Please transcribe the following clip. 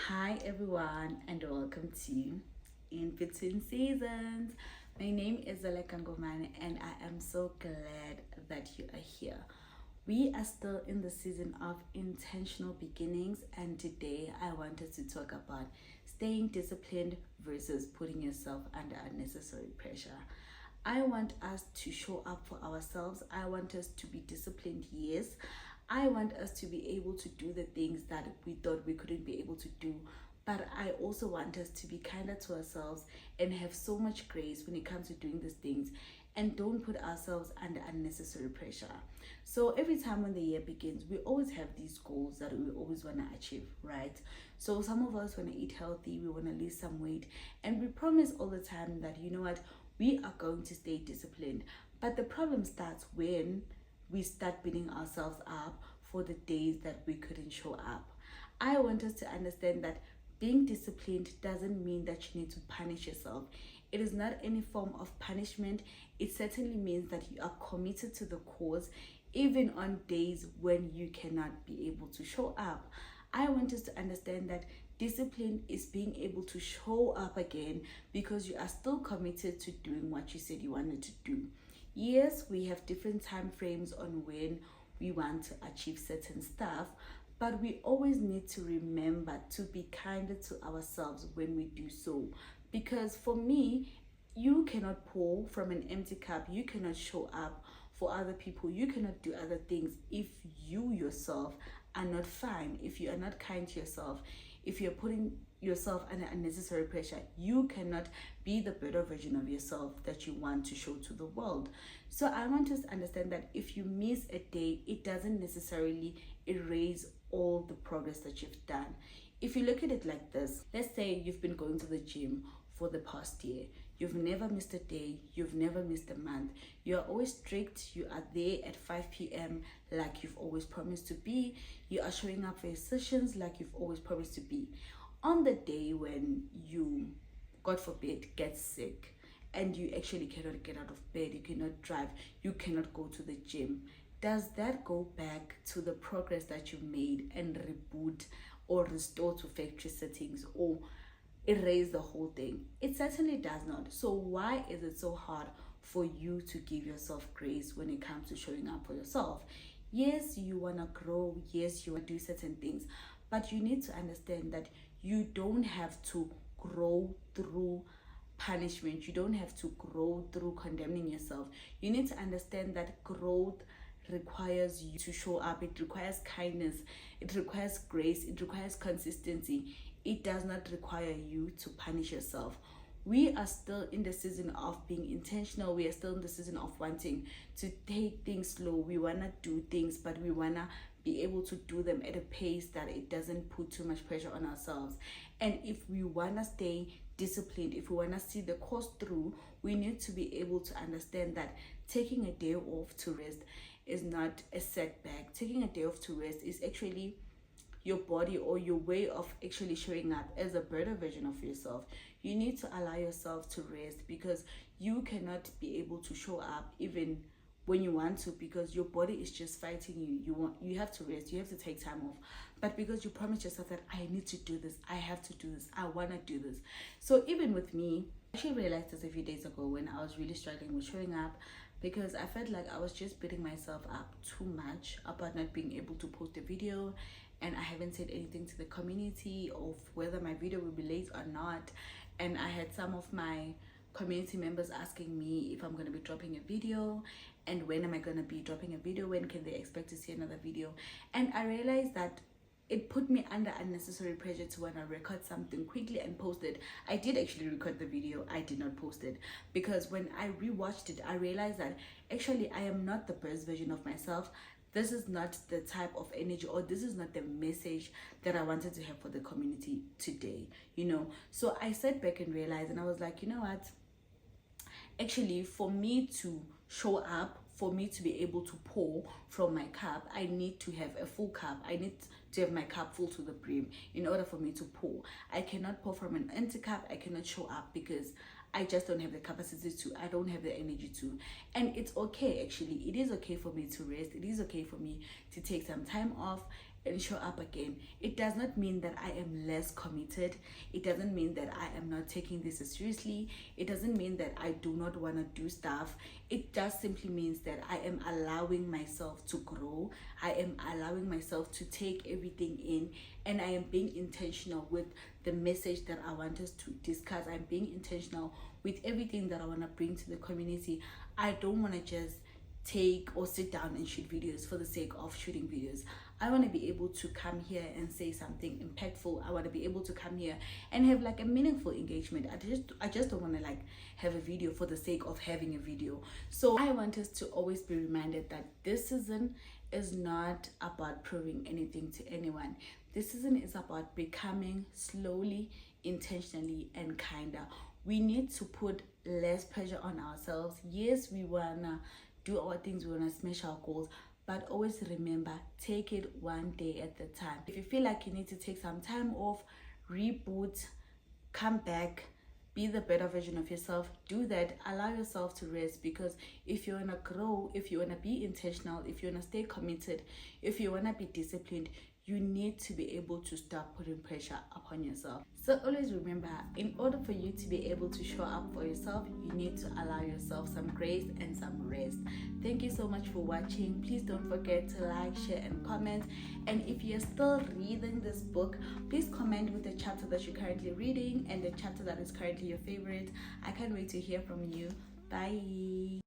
Hi everyone and welcome to In Between Seasons. My name is Zaleka Ngomane and I am so glad that you are here. We are still in the season of intentional beginnings, and today I wanted to talk about staying disciplined versus putting yourself under unnecessary pressure. I want us to show up for ourselves. I want us to be disciplined, yes. I want us to be able to do the things that we thought we couldn't be able to do. But I also want us to be kinder to ourselves and have so much grace when it comes to doing these things and don't put ourselves under unnecessary pressure. So every time when the year begins, we always have these goals that we always want to achieve, right? So some of us want to eat healthy, we want to lose some weight, and we promise all the time that, you know what, we are going to stay disciplined. But the problem starts when we start beating ourselves up for the days that we couldn't show up. I want us to understand that being disciplined doesn't mean that you need to punish yourself. It is not any form of punishment. It certainly means that you are committed to the cause, even on days when you cannot be able to show up. I want us to understand that discipline is being able to show up again because you are still committed to doing what you said you wanted to do. Yes, we have different time frames on when we want to achieve certain stuff, but we always need to remember to be kinder to ourselves when we do so. Because for me, you cannot pour from an empty cup, you cannot show up for other people, you cannot do other things if you yourself are not fine, if you are not kind to yourself, if you're putting yourself under unnecessary pressure. You cannot be the better version of yourself that you want to show to the world. So I want us to understand that if you miss a day, it doesn't necessarily erase all the progress that you've done. If you look at it like this, let's say you've been going to the gym for the past year. You've never missed a day, you've never missed a month. You are always strict, you are there at 5 p.m. like you've always promised to be. You are showing up for your sessions like you've always promised to be. On the day when you, God forbid, get sick and you actually cannot get out of bed, you cannot drive, you cannot go to the gym, does that go back to the progress that you made and reboot or restore to factory settings or erase the whole thing? It certainly does not. So why is it so hard for you to give yourself grace when it comes to showing up for yourself? Yes, you want to grow, yes, you want to do certain things, but you need to understand that you don't have to grow through punishment. You don't have to grow through condemning yourself. You need to understand that growth requires you to show up. It requires kindness, it requires grace, it requires consistency. It does not require you to punish yourself. We are still in the season of being intentional. We are still in the season of wanting to take things slow. We want to do things, but we want to be able to do them at a pace that it doesn't put too much pressure on ourselves. And if we want to stay disciplined, if we want to see the course through, we need to be able to understand that taking a day off to rest is not a setback. Taking a day off to rest is actually your body or your way of actually showing up as a better version of yourself. You need to allow yourself to rest because you cannot be able to show up even when you want to, because your body is just fighting you. You have to rest, you have to take time off, but because you promise yourself that I need to do this, I have to do this, I want to do this. So even with me, I actually realized this a few days ago when I was really struggling with showing up, because I felt like I was just beating myself up too much about not being able to post a video, and I haven't said anything to the community of whether my video will be late or not. And I had some of my community members asking me if I'm going to be dropping a video and when am I going to be dropping a video, when can they expect to see another video. And I realized that it put me under unnecessary pressure to want to record something quickly and post it. I did actually record the video, I did not post it, because when I rewatched it, I realized that actually I am not the best version of myself. This is not the type of energy, or this is not the message that I wanted to have for the community today, So I sat back and realized, and I was like, you know what? Actually, for me to show up, for me to be able to pour from my cup, I need to have a full cup. I need to have my cup full to the brim in order for me to pour. I cannot pour from an empty cup. I cannot show up because I just don't have the capacity to, I don't have the energy to. And it's okay, actually. It is okay for me to rest. It is okay for me to take some time off and show up again. It does not mean that I am less committed. It doesn't mean that I am not taking this as seriously. It doesn't mean that I do not want to do stuff. It just simply means that I am allowing myself to grow. I am allowing myself to take everything in, and I am being intentional with the message that I want us to discuss. I'm being intentional with everything that I want to bring to the community. I don't want to just take or sit down and shoot videos for the sake of shooting videos. I want to be able to come here and say something impactful. I want to be able to come here and have like a meaningful engagement. I just don't want to like have a video for the sake of having a video. So I want us to always be reminded that this season is not about proving anything to anyone. This season is about becoming slowly, intentionally, and kinder. We need to put less pressure on ourselves. Yes, we wanna do our things, we wanna smash our goals, but always remember, take it one day at a time. If you feel like you need to take some time off, reboot, come back, be the better version of yourself, do that. Allow yourself to rest, because if you want to grow, if you want to be intentional, if you want to stay committed, if you want to be disciplined, you need to be able to stop putting pressure upon yourself. So always remember, in order for you to be able to show up for yourself, you need to allow yourself some grace and some rest. Thank you so much for watching. Please don't forget to like, share, and comment. And if you're still reading this book, please comment with the chapter that you're currently reading and the chapter that is currently your favorite. I can't wait to hear from you. Bye.